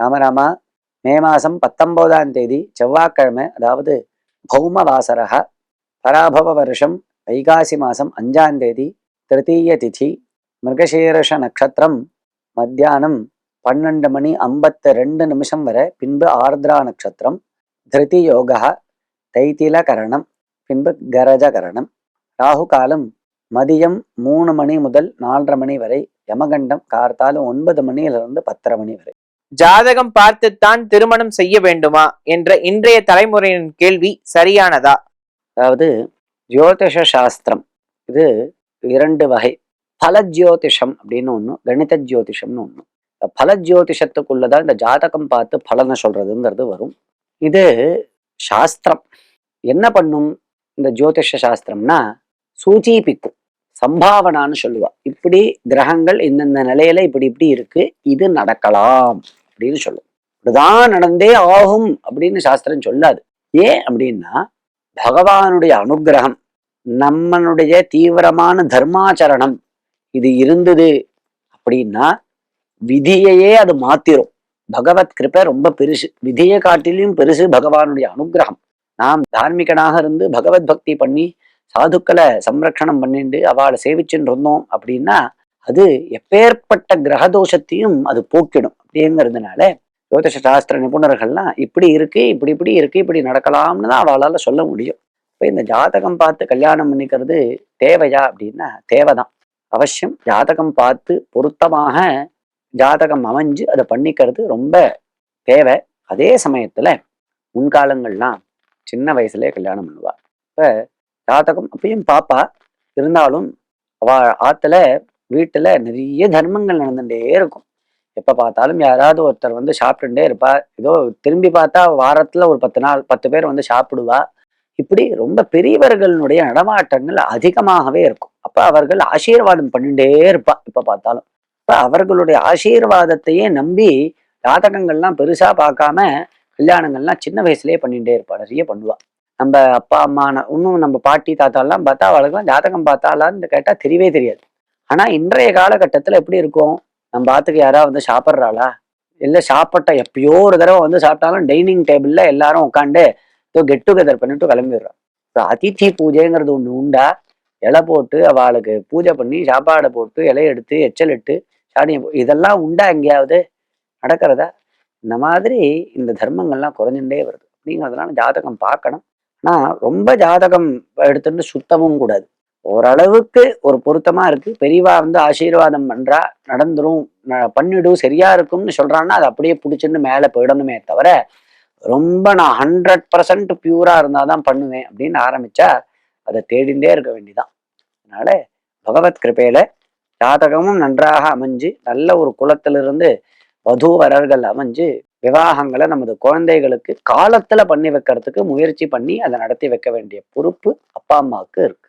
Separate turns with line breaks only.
ராமராமா, மே மாதம் 19ஆம் தேதி செவ்வாய்க்கிழமை, அதாவது பௌம வாசரக, பராபவ வருஷம் வைகாசி மாதம் 5ஆம் தேதி, திருத்தீய திதி, மிருகசீரஷ நட்சத்திரம், மத்தியானம் 12 மணி 52 நிமிஷம் வரை, பின்பு ஆர்திரா நட்சத்திரம், திருதி யோகா, தைத்தில கரணம், பின்பு கரஜ கரணம். ராகு காலம் மதியம் 3 மணி முதல் 4:30 மணி வரை, யமகண்டம் கார்த்தாலும் 9 மணியிலிருந்து 10:30 மணி வரை.
ஜாதகம் பார்த்துத்தான் திருமணம் செய்ய வேண்டுமா என்ற இன்றைய தலைமுறையின் கேள்வி சரியானதா?
அதாவது ஜோதிஷ சாஸ்திரம் இது 2 வகை. பல ஜோதிஷம் அப்படின்னு ஒன்று, கணித ஜோதிஷம்னு ஒன்று. பல ஜோதிஷத்துக்குள்ளதான் இந்த ஜாதகம் பார்த்து பலனை சொல்றதுங்கிறது வரும். இது சாஸ்திரம் என்ன பண்ணும்? இந்த ஜோதிஷ சாஸ்திரம்னா சூச்சிப்பிக்கும், சம்பாவனான்னு சொல்லுவா. இப்படி கிரகங்கள் இந்தந்த நிலையில இப்படி இப்படி இருக்கு, இது நடக்கலாம் அப்படின்னு சொல்லும். இப்படிதான் நடந்தே ஆகும் அப்படின்னு சாஸ்திரம் சொல்லாது. ஏன் அப்படின்னா, பகவானுடைய அனுகிரகம், நம்மளுடைய தீவிரமான தர்மாச்சரணம் இது இருந்தது அப்படின்னா விதியையே அது மாத்திரும். பகவத் கிருபை ரொம்ப பெருசு, விதியை காட்டிலும் பெருசு பகவானுடைய அனுகிரகம். நாம் தார்மிகனாக இருந்து பகவத் பக்தி பண்ணி சாதுக்களை சம்ரக்ஷணம் பண்ணிட்டு அவளை சேவிச்சுட்டு இருந்தோம் அப்படின்னா அது எப்பேற்பட்ட கிரகதோஷத்தையும் அது போக்கிடும். அப்படிங்கிறதுனால ஜோதிஷ சாஸ்திர நிபுணர்கள்லாம் இப்படி இருக்கு, இப்படி இப்படி இருக்கு, இப்படி நடக்கலாம்னு தான் அவளால சொல்ல முடியும். இப்போ இந்த ஜாதகம் பார்த்து கல்யாணம் பண்ணிக்கிறது தேவையா அப்படின்னா தேவைதான். அவசியம் ஜாதகம் பார்த்து பொருத்தமாக ஜாதகம் அமைஞ்சு அதை பண்ணிக்கிறது ரொம்ப தேவை. அதே சமயத்துல முன்காலங்கள்லாம் சின்ன வயசுலயே கல்யாணம் பண்ணுவா. இப்ப ஜாதகம் அப்பயும் பாப்பா, இருந்தாலும் அவ ஆத்துல வீட்டுல நிறைய தர்மங்கள் நடந்துட்டே இருக்கும். எப்ப பார்த்தாலும் யாராவது ஒருத்தர் வந்து சாப்பிட்டுட்டே இருப்பா. ஏதோ திரும்பி பார்த்தா வாரத்துல ஒரு 10 நாள் 10 பேர் வந்து சாப்பிடுவா. இப்படி ரொம்ப பெரியவர்களுடைய நடமாட்டங்கள் அதிகமாகவே இருக்கும். அப்ப அவர்கள் ஆசீர்வாதம் பண்ணிட்டே இருப்பா. இப்ப பார்த்தாலும் இப்ப அவர்களுடைய ஆசீர்வாதத்தையே நம்பி ஜாதகங்கள்லாம் பெருசா பார்க்காம கல்யாணங்கள்லாம் சின்ன வயசுலயே பண்ணிட்டே இருப்பா. நிறைய பண்ணுவா. நம்ம அப்பா அம்மா இன்னும் நம்ம பாட்டி தாத்தாலாம் பார்த்தா அவளுக்குலாம் ஜாதகம் பார்த்தாலான்னு கேட்டா தெரியவே தெரியாது. ஆனா இன்றைய காலகட்டத்துல எப்படி இருக்கும்? நம்ம பாத்துக்கு யாராவது வந்து சாப்பிட்றாளா? இல்ல சாப்பிட்ட எப்பயோ ஒரு தடவை வந்து சாப்பிட்டாலும் டைனிங் டேபிள்ல எல்லாரும் உட்காந்து கெட் டுகெதர் பண்ணிட்டு கிளம்பிடுறான். இப்போ அதித்தி பூஜைங்கிறது ஒண்ணு உண்டா? இலை போட்டு அவளுக்கு பூஜை பண்ணி சாப்பாடை போட்டு இலையை எடுத்து எச்சல் இட்டு சாணியம் இதெல்லாம் உண்டா? எங்கேயாவது நடக்கிறதா? இந்த மாதிரி இந்த தர்மங்கள்லாம் குறைஞ்சுட்டே வருது. அப்படிங்கிறதுனால ஜாதகம் பார்க்கணும். ஆனா ரொம்ப ஜாதகம் எடுத்துட்டு சுத்தமும் கூடாது. ஓரளவுக்கு ஒரு பொருத்தமா இருக்கு, பெரியவா வந்து ஆசீர்வாதம் பண்றா, நடந்துரும், பண்ணிடும், சரியா இருக்கும்னு சொல்றான்னா அது அப்படியே பிடிச்சிருந்து மேல போயிடணுமே தவிர ரொம்ப நான் 100% பியூரா இருந்தாதான் பண்ணுவேன் அப்படின்னு ஆரம்பிச்சா அதை தேடிண்டே இருக்க வேண்டிதான். அதனால பகவத் கிருபையில ஜாதகமும் நன்றாக அமைஞ்சு நல்ல ஒரு குலத்திலிருந்து வதூவரர்கள் அமைஞ்சு விவாகங்களை நமது குழந்தைகளுக்கு காலத்துல பண்ணி வைக்கிறதுக்கு முயற்சி பண்ணி அதை நடத்தி வைக்க வேண்டிய பொறுப்பு அப்பா அம்மாவுக்கு இருக்கு.